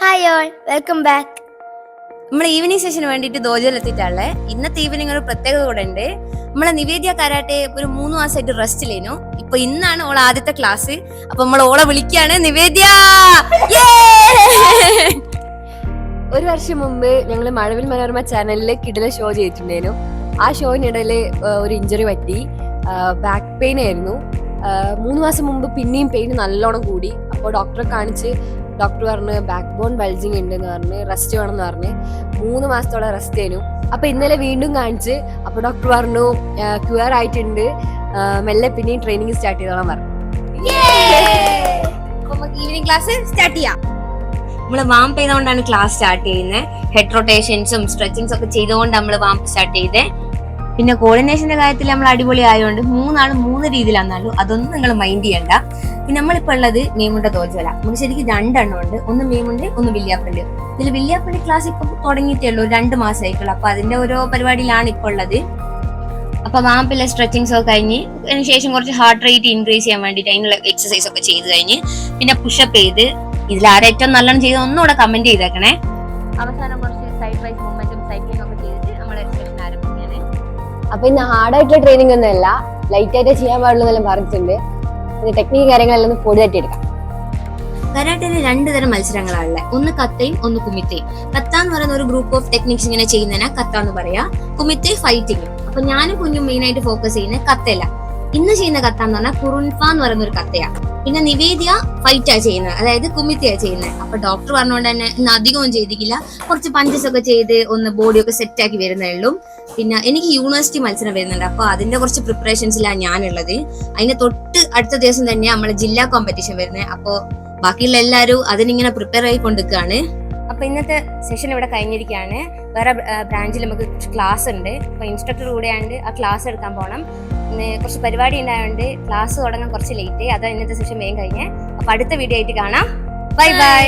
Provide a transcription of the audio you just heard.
Hi all, welcome back. നമ്മൾ evening സെഷന് വേണ്ടിയിട്ട് ദോജയിലെത്തിയിട്ടുള്ളത്. ഇന്നത്തെ ഈവനിങ് ഒരു പ്രത്യേകത കൂടെ ഉണ്ട്. നമ്മളെ നിവേദ്യ കരാട്ടെ ഒരു 3 മാസമായിട്ട് റെസ്റ്റിലേനു. ഇപ്പൊ ഇന്നാണ് ഓളെ ആദ്യത്തെ ക്ലാസ്. അപ്പൊ നമ്മൾ ഓളെ വിളിക്കാണ്. നിവേദ്യ, ഒരു വർഷം മുമ്പ് ഞങ്ങൾ മഴവിൽ മനോരമ ചാനലിൽ കിടില ഷോ ചെയ്തിട്ടുണ്ടായിരുന്നു. ആ ഷോയിനിടയിൽ ഒരു ഇഞ്ചുറി പറ്റി, ബാക്ക് പെയിൻ ആയിരുന്നു. 3 മാസം മുമ്പ് പിന്നെയും പെയിൻ നല്ലോണം കൂടി. അപ്പോൾ ഡോക്ടറെ കാണിച്ച് ഡോക്ടർ പറഞ്ഞ് ബാക്ക് ബോൺ ബൾജിങ് ഉണ്ടെന്ന് പറഞ്ഞ് റെസ്റ്റ് വേണമെന്ന് പറഞ്ഞ് 3 മാസത്തോളം റെസ്റ്റ് ആയിരുന്നു. അപ്പൊ ഇന്നലെ വീണ്ടും കാണിച്ച്, അപ്പൊ ഡോക്ടർ പറഞ്ഞു ക്യൂർ ആയിട്ടുണ്ട്, മെല്ലെ പിന്നെയും ട്രെയിനിങ് സ്റ്റാർട്ട് ചെയ്തോളാൻ പറഞ്ഞു. ഈവനിങ് ക്ലാസ് സ്റ്റാർട്ട് ചെയ്യാം. നമ്മള് വാംപ് ചെയ്തുകൊണ്ടാണ് ക്ലാസ് സ്റ്റാർട്ട് ചെയ്യുന്നത്. ഹെഡ് റൊട്ടേഷൻസും സ്ട്രെച്ചിങ്സും ഒക്കെ ചെയ്തുകൊണ്ട് നമ്മൾ വാംപ് സ്റ്റാർട്ട് ചെയ്തേ. പിന്നെ കോർഡിനേഷന്റെ കാര്യത്തിൽ നമ്മൾ അടിപൊളി ആയതുകൊണ്ട് 3 ആളും 3 രീതിയിലാണെന്നാലും അതൊന്നും നിങ്ങൾ മൈൻഡ് ചെയ്യണ്ട. പിന്നെ നമ്മളിപ്പോ ഉള്ളത് മീമുണ്ട ദോജല. നമുക്ക് ശരിക്കും 2 എണ്ണം ഉണ്ട്. ഒന്ന് മീമുണ്ട്, ഒന്ന് വില്യാപ്പള്ളി. ഇതിൽ വില്യാപ്പള്ളി ക്ലാസ് ഇപ്പൊ തുടങ്ങിയിട്ടേ ഉള്ളൂ, 2 മാസമായിട്ടുള്ളൂ. അപ്പൊ അതിന്റെ ഓരോ പരിപാടിയിലാണ് ഇപ്പൊ ഉള്ളത്. അപ്പൊ വാമ്പിലെ സ്ട്രെച്ചിങ്സ് ഒക്കെ കഴിഞ്ഞ് അതിനുശേഷം കുറച്ച് ഹാർട്ട് റേറ്റ് ഇൻക്രീസ് ചെയ്യാൻ വേണ്ടിയിട്ട് അതിനുള്ള എക്സസൈസ് ഒക്കെ ചെയ്ത് കഴിഞ്ഞ് പിന്നെ പുഷപ്പ് ചെയ്ത് ഇതിലാരെ ഏറ്റവും നല്ലോണം ചെയ്ത് ഒന്നുകൂടെ കമന്റ് ചെയ്തേക്കണേ. അവസാനം കുറച്ച് സൈഡ് വൈസ് മൂവ്മെന്റും സൈക്ലിംഗ് ഒക്കെ ചെയ്തിട്ട് നമ്മളെ സെഷൻ ആരംഭിക്കുന്നത്. അപ്പൊ ഇന്ന് ഹാർഡായിട്ടുള്ള ട്രെയിനിങ് ഒന്നും അല്ല, ലൈറ്റ് ആയിട്ട് ചെയ്യാൻ പാടുള്ളൂ എന്നെല്ലാം പറഞ്ഞിട്ടുണ്ട്. ടെക്നിക്ക് കാര്യങ്ങളെല്ലാം ഒന്ന് പൊടി തട്ടിയെടുക്കാം. കരാട്ടയില് 2 തരം മത്സരങ്ങളാണുള്ളത്. ഒന്ന് കത്തയും ഒന്ന് കുമിത്തയും. കത്ത എന്ന് പറയുന്ന ഒരു ഗ്രൂപ്പ് ഓഫ് ടെക്നിക്സ് ഇങ്ങനെ ചെയ്യുന്നതിനാ കത്ത എന്ന് പറയാ. കുമിത്തെ ഫൈറ്റിങ്. അപ്പൊ ഞാനും കുഞ്ഞും മെയിൻ ആയിട്ട് ഫോക്കസ് ചെയ്യുന്നത് കത്തയല്ല. ഇന്ന് ചെയ്യുന്ന കത്ത എന്ന് പറഞ്ഞാൽ കുറുൻഫ എന്ന് പറയുന്ന ഒരു കത്തയാ. പിന്നെ നിവേദ്യ ഫൈറ്റാ ചെയ്യുന്നത്, അതായത് കുമിത്തയാ ചെയ്യുന്നത്. അപ്പൊ ഡോക്ടർ പറഞ്ഞുകൊണ്ട് തന്നെ ഇന്ന് അധികവും ചെയ്തിട്ടില്ല, കുറച്ച് പഞ്ചസ് ഒക്കെ ചെയ്ത് ഒന്ന് ബോഡിയൊക്കെ സെറ്റ് ആക്കി വരുന്നേ ഉള്ളൂ. പിന്നെ എനിക്ക് യൂണിവേഴ്സിറ്റി മത്സരം വരുന്നുണ്ട്, അപ്പൊ അതിന്റെ കുറച്ച് പ്രിപ്പറേഷൻസിലാണ് ഞാനുള്ളത്. അതിന്റെ തൊട്ട് അടുത്ത ദിവസം തന്നെ നമ്മളെ ജില്ലാ കോമ്പറ്റീഷൻ വരുന്നത്. അപ്പൊ ബാക്കിയുള്ള എല്ലാവരും അതിനിങ്ങനെ പ്രിപ്പയർ ആയിക്കൊണ്ടിരിക്കുകയാണ്. അപ്പൊ ഇന്നത്തെ സെഷൻ ഇവിടെ കഴിഞ്ഞിരിക്കുകയാണ്. വേറെ ബ്രാഞ്ചിൽ നമുക്ക് ക്ലാസ് ഉണ്ട്. അപ്പൊ ഇൻസ്ട്രക്ടർ കൂടെ ആയതുകൊണ്ട് ആ ക്ലാസ് എടുക്കാൻ പോകണം. കുറച്ച് പരിപാടി ഉണ്ടായതുകൊണ്ട് ക്ലാസ് തുടങ്ങാൻ കുറച്ച് ലേറ്റ്. അതാ ഇന്നത്തെ സെഷൻ വേഗം കഴിഞ്ഞ്. അപ്പൊ അടുത്ത വീഡിയോ ആയിട്ട് കാണാം. Bye bye.